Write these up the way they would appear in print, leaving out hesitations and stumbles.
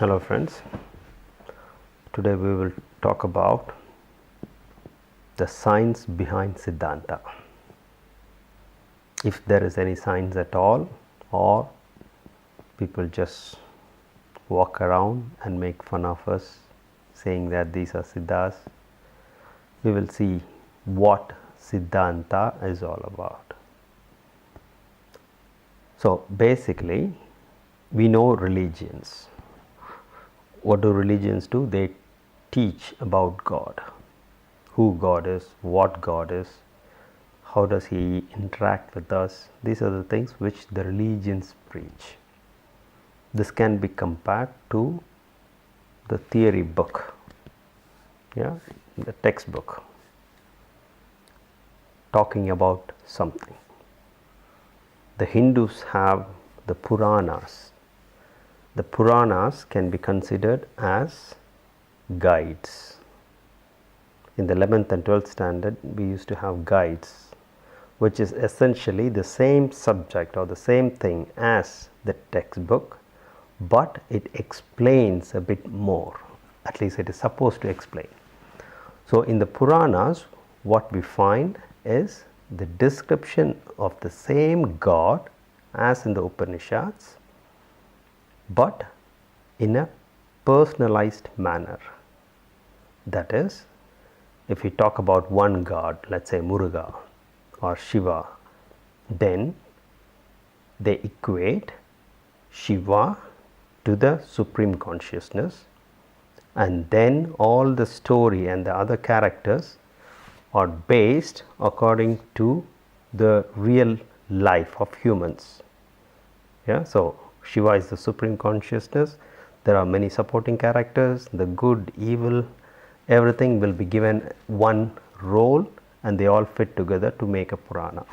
Hello friends, today we will talk about the science behind Siddhanta. If there is any science at all, or people just walk around and make fun of us saying that these are Siddhas, we will see what Siddhanta is all about. So basically, we know religions. What do religions do? They teach about God, who God is, what God is, how does He interact with us. These are the things which the religions preach. This can be compared to the theory book, the textbook, talking about something. The Hindus have the Puranas. The Puranas can be considered as guides. In the 11th and 12th standard, we used to have guides, which is essentially the same subject or the same thing as the textbook, but it explains a bit more. At least it is supposed to explain. So in the Puranas, what we find is the description of the same God as in the Upanishads, but in a personalized manner. That is, if we talk about one God, let's say Muruga or Shiva, then they equate Shiva to the Supreme Consciousness, and then all the story and the other characters are based according to the real life of humans. So Shiva is the Supreme Consciousness. There are many supporting characters, the good, evil, everything will be given one role, and they all fit together to make a Purana.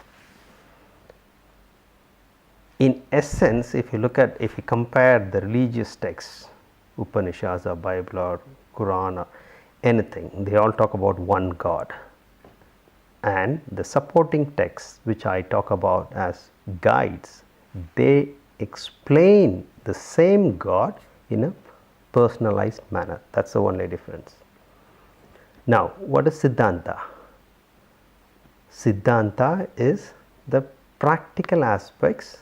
In essence, if you compare the religious texts, Upanishads or Bible or Quran or anything, they all talk about one God. And the supporting texts, which I talk about as guides, they explain the same God in a personalized manner. That's the only difference. Now, what is Siddhanta? Siddhanta is the practical aspects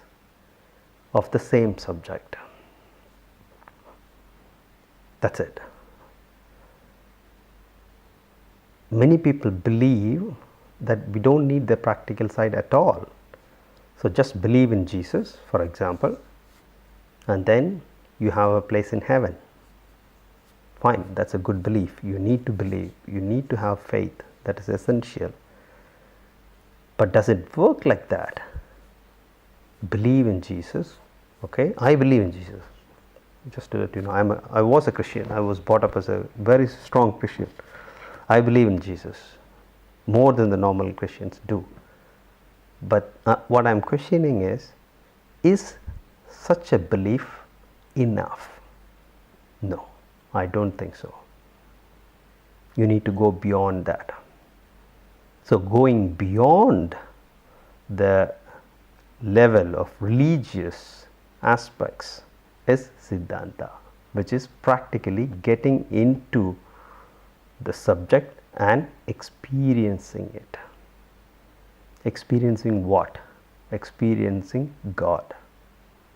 of the same subject. That's it. Many people believe that we don't need the practical side at all. So just believe in Jesus, for example, and then you have a place in heaven. Fine, that's a good belief. You need to believe, you need to have faith, that is essential. But does it work like that? Believe in Jesus, okay? I believe in Jesus. Just to let you know, I was a Christian. I was brought up as a very strong Christian. I believe in Jesus more than the normal Christians do. But what I am questioning is such a belief enough? No, I don't think so. You need to go beyond that. So going beyond the level of religious aspects is Siddhanta, which is practically getting into the subject and experiencing it. Experiencing what? Experiencing God.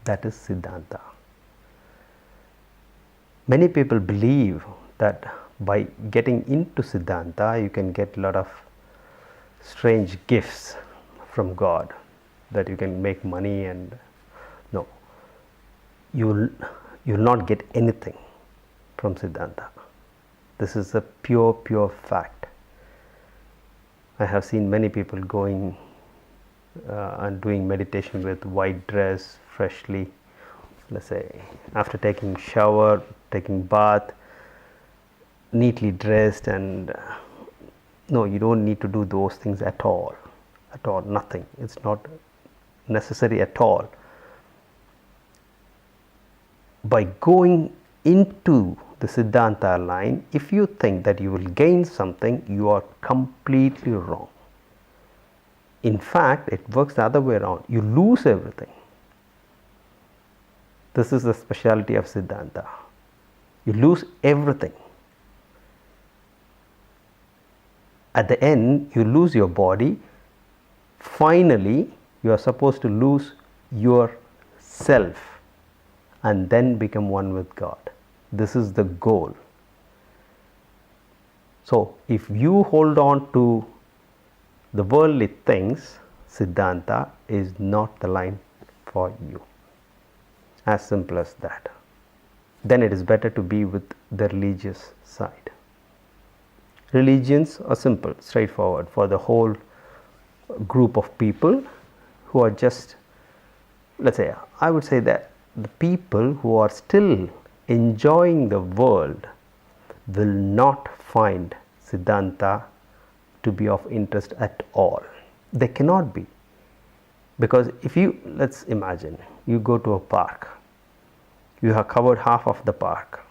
That is Siddhanta. Many people believe that by getting into Siddhanta, you can get a lot of strange gifts from God, that you can make money, and no, you will not get anything from Siddhanta. This is a pure fact. I have seen many people going and doing meditation with white dress, freshly, let's say after taking shower, taking bath, neatly dressed, and no, you don't need to do those things at all, nothing. It's not necessary at all. By going into the Siddhanta line, if you think that you will gain something, you are completely wrong. In fact, it works the other way around. You lose everything. This is the specialty of Siddhanta. You lose everything. At the end, you lose your body. Finally, you are supposed to lose yourself and then become one with God. This is the goal. So, if you hold on to the worldly things, Siddhanta is not the line for you. As simple as that. Then it is better to be with the religious side. Religions are simple, straightforward for the whole group of people who are just, let's say, I would say that the people who are still enjoying the world will not find Siddhanta to be of interest at all. They cannot be. Because if you, let's imagine, you go to a park, you have covered half of the park.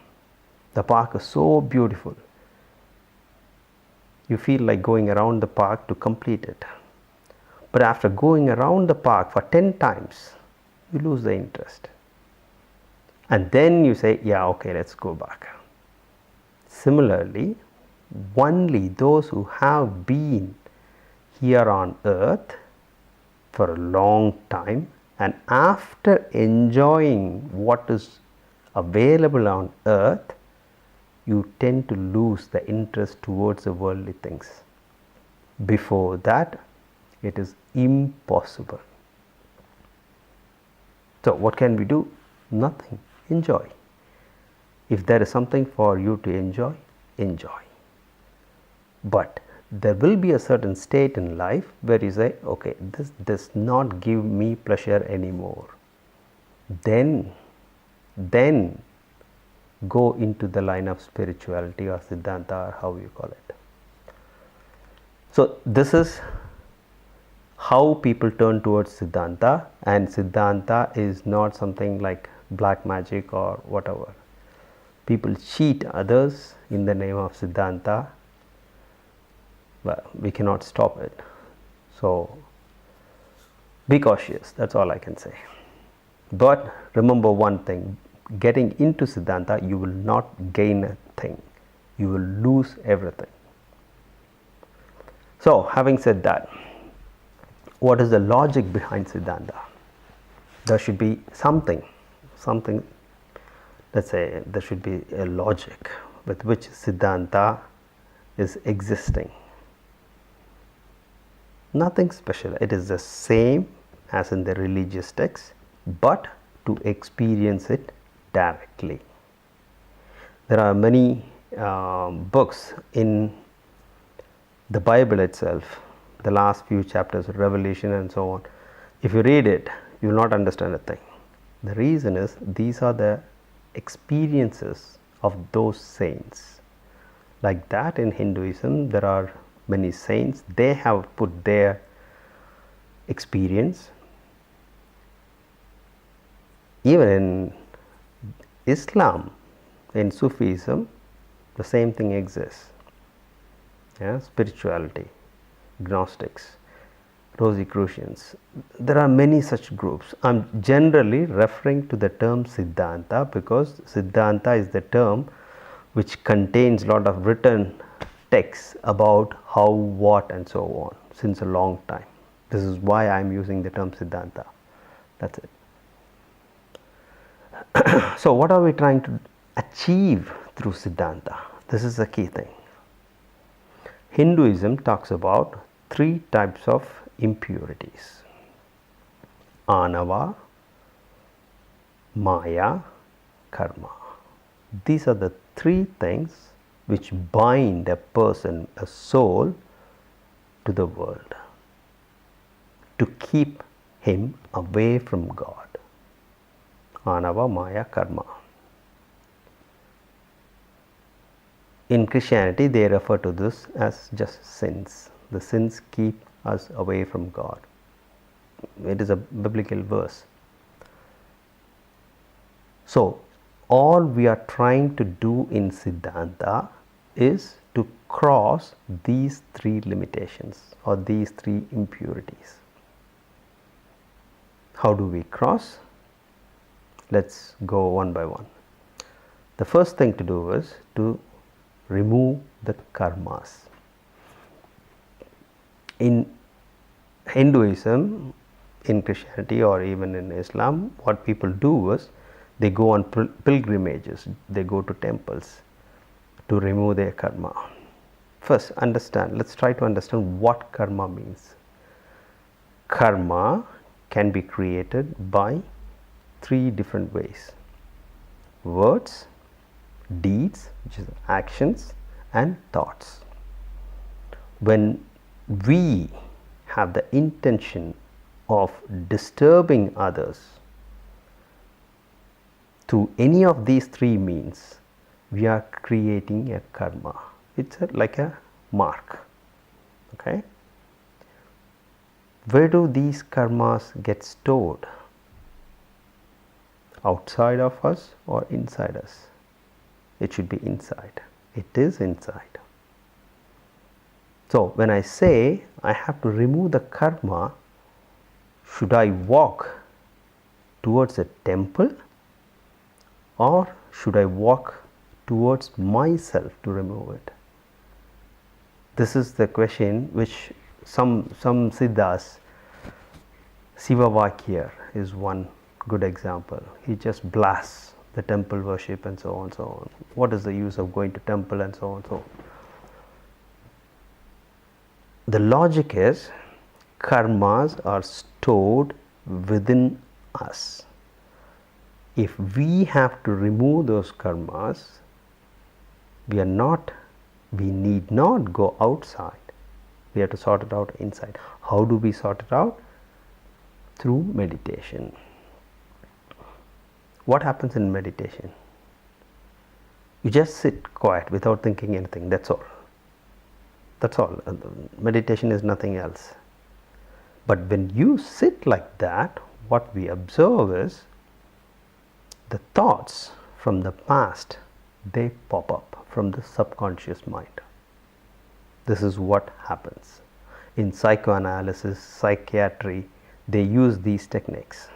The park is so beautiful. You feel like going around the park to complete it. But after going around the park for 10 times, you lose the interest. And then you say, yeah, okay, let's go back. Similarly, only those who have been here on earth for a long time and after enjoying what is available on earth, you tend to lose the interest towards the worldly things. Before that, it is impossible. So, what can we do? Nothing. Enjoy. If there is something for you to enjoy, enjoy. But there will be a certain state in life where you say, okay, this does not give me pleasure anymore. Then go into the line of spirituality or Siddhanta or how you call it. So, this is how people turn towards Siddhanta, and Siddhanta is not something like black magic or whatever. People cheat others in the name of Siddhanta, but we cannot stop it. So, be cautious, that's all I can say. But remember one thing, getting into Siddhanta, you will not gain a thing, you will lose everything. So, having said that, what is the logic behind Siddhanta? There should be something, let's say there should be a logic with which Siddhanta is existing. Nothing special, it is the same as in the religious texts, but to experience it directly. There are many books in the Bible itself, the last few chapters of Revelation and so on. If you read it, you will not understand a thing. The reason is these are the experiences of those saints. Like that in Hinduism, there are many saints, they have put their experience. Even in Islam, in Sufism, the same thing exists. Yeah, spirituality, Gnostics, Rosicrucians. There are many such groups. I am generally referring to the term Siddhanta because Siddhanta is the term which contains a lot of written texts about how, what and so on since a long time. This is why I am using the term Siddhanta. That's it. So, what are we trying to achieve through Siddhanta? This is the key thing. Hinduism talks about 3 types of impurities: Anava, Maya, Karma. These are the 3 things which bind a person, a soul, to the world, to keep him away from God. Anava, Maya, Karma. In Christianity, they refer to this as just sins. The sins keep us away from God. It is a biblical verse. So, all we are trying to do in Siddhanta is to cross these 3 limitations or these 3 impurities. How do we cross? Let's go one by one. The first thing to do is to remove the karmas. In Hinduism, in Christianity, or even in Islam, what people do is they go on pilgrimages, they go to temples to remove their karma. First, let's try to understand what karma means. Karma can be created by three different ways: words, deeds, which is actions, and thoughts. When we have the intention of disturbing others through any of these three means, we are creating a karma. It's like a mark. Okay. Where do these karmas get stored? Outside of us or inside us? It should be inside. It is inside. So when I say I have to remove the karma, should I walk towards a temple, or should I walk towards myself to remove it? This is the question which some Siddhas, Sivavakya is one good example. He just blasts the temple worship and so on, so on. What is the use of going to temple and so on, so on? The logic is karmas are stored within us. If we have to remove those karmas, we need not go outside. We have to sort it out inside. How do we sort it out? Through meditation. What happens in meditation? You just sit quiet without thinking anything. That's all. That's all. Meditation is nothing else. But when you sit like that, what we observe is the thoughts from the past, they pop up from the subconscious mind. This is what happens. In psychoanalysis, psychiatry, they use these techniques,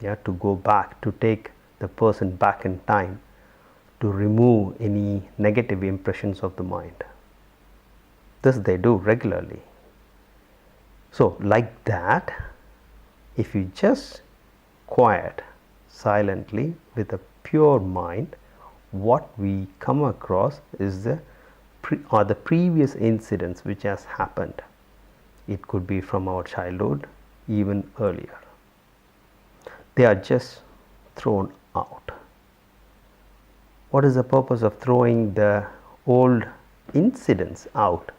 to go back, to take the person back in time, to remove any negative impressions of the mind. This they do regularly. So like that, if you just quiet silently with a pure mind, what we come across is the previous incidents which has happened. It could be from our childhood, even earlier. They are just thrown out. What is the purpose of throwing the old incidents out?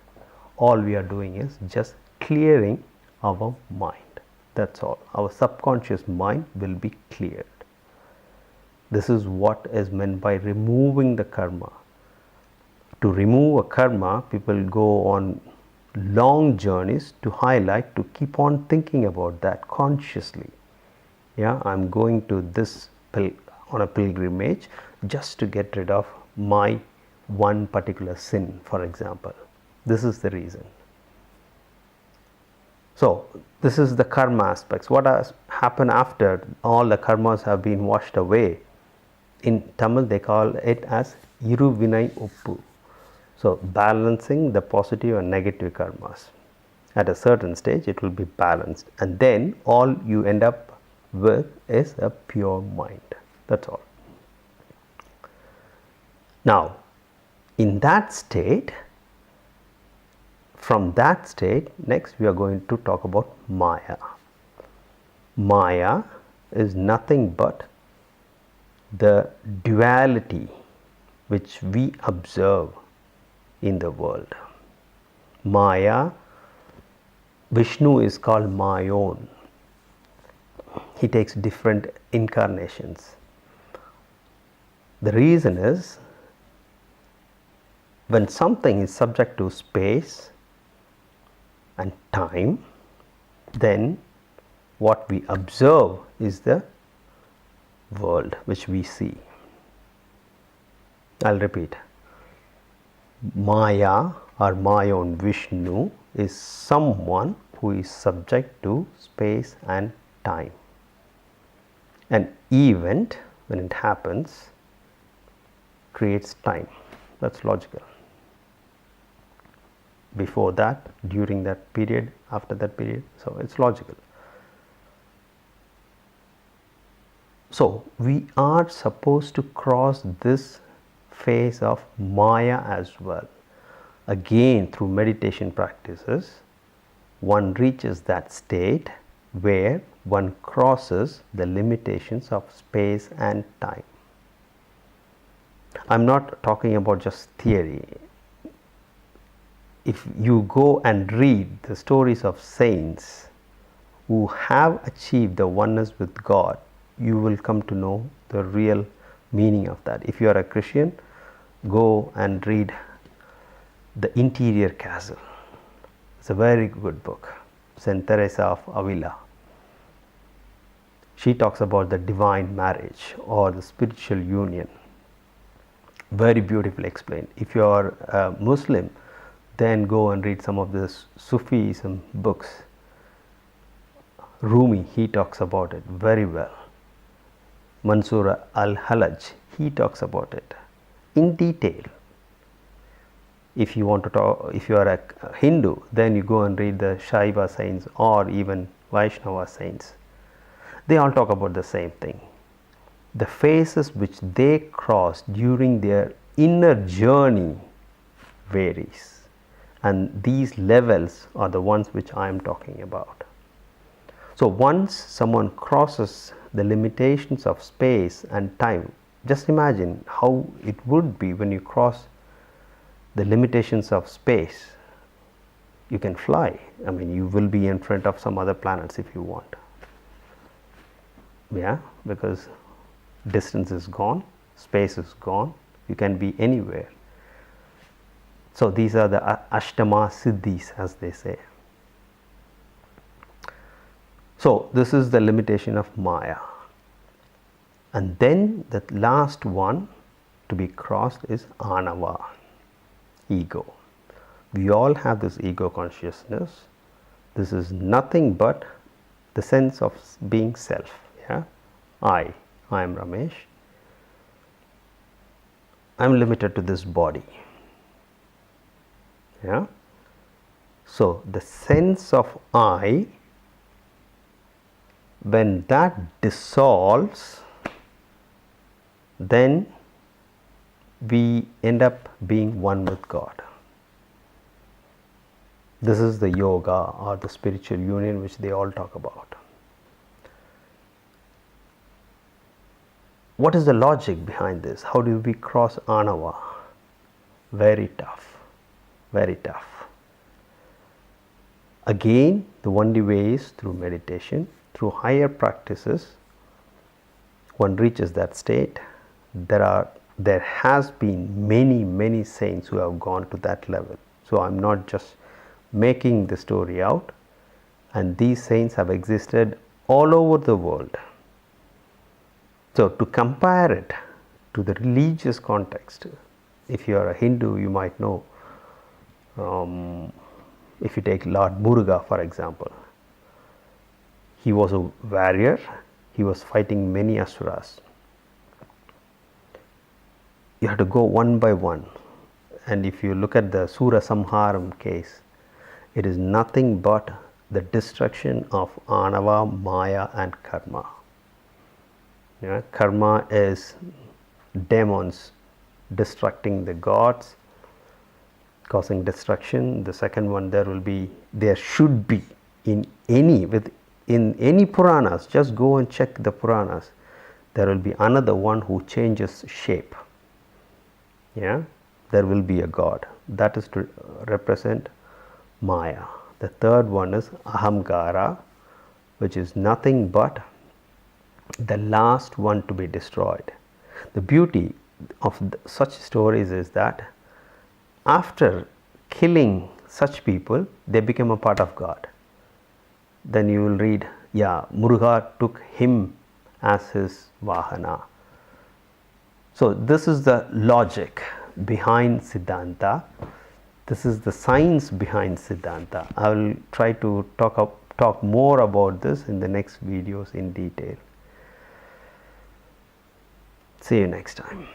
All we are doing is just clearing our mind. That's all. Our subconscious mind will be cleared. This is what is meant by removing the karma. To remove a karma, people go on long journeys to highlight, to keep on thinking about that consciously. I'm going to this on a pilgrimage just to get rid of my one particular sin, for example. This is the reason. So this is the karma aspects. What has happened after all the karmas have been washed away? In Tamil they call it as Iru Vinay Uppu. So balancing the positive and negative karmas. At a certain stage it will be balanced, and then all you end up with is a pure mind. That's all. Now in that state, from that state, next we are going to talk about Maya. Maya is nothing but the duality which we observe in the world. Maya, Vishnu is called Mayon. He takes different incarnations. The reason is, when something is subject to space and time, then what we observe is the world which we see. I'll repeat. Maya or Mayon Vishnu is someone who is subject to space and time. An event, when it happens, creates time. That's logical. Before that, during that period, after that period, so it's logical. So we are supposed to cross this phase of Maya as well. Again, through meditation practices, one reaches that state where one crosses the limitations of space and time. I'm not talking about just theory. If you go and read the stories of saints who have achieved the oneness with God, you will come to know the real meaning of that. If you are a Christian, go and read The Interior Castle. It's a very good book. Saint Teresa of Avila. She talks about the divine marriage or the spiritual union. Very beautifully explained. If you are a Muslim, then go and read some of the Sufism books. Rumi, he talks about it very well. Mansur al-Halaj, he talks about it in detail. If you want to talk, if you are a Hindu, then you go and read the Shaiva saints or even Vaishnava saints. They all talk about the same thing. The phases which they cross during their inner journey varies, and these levels are the ones which I am talking about. So once someone crosses the limitations of space and time, just imagine how it would be when you cross the limitations of space. You can fly. I mean, you will be in front of some other planets if you want. Yeah, because distance is gone, space is gone, you can be anywhere. So these are the Ashtama Siddhis, as they say. So this is the limitation of Maya. And then the last one to be crossed is Anava, ego. We all have this ego consciousness. This is nothing but the sense of being self. Yeah, I am Ramesh. I am limited to this body. Yeah. So the sense of I, when that dissolves, then we end up being one with God. This is the yoga or the spiritual union which they all talk about. What is the logic behind this? How do we cross Anava? Very tough, very tough. Again, the only way is through meditation, through higher practices. One reaches that state. There has been many saints who have gone to that level. So I'm not just making the story out, and these saints have existed all over the world. So to compare it to the religious context, if you are a Hindu, you might know, if you take Lord Muruga for example, he was a warrior, he was fighting many asuras. You have to go one by one, and if you look at the Sura Samharam case, it is nothing but the destruction of Anava, Maya and Karma. Yeah, karma is demons destructing the gods, causing destruction. The second one, there should be in any Puranas, just go and check the Puranas, there will be another one who changes shape. Yeah, there will be a god that is to represent Maya. The third one is Ahamkara, which is nothing but the last one to be destroyed. The beauty of such stories is that after killing such people, they become a part of God. Then you will read, yeah, Muruga took him as his Vahana. So this is the logic behind Siddhanta. This is the science behind Siddhanta. I will try to talk more about this in the next videos in detail. See you next time.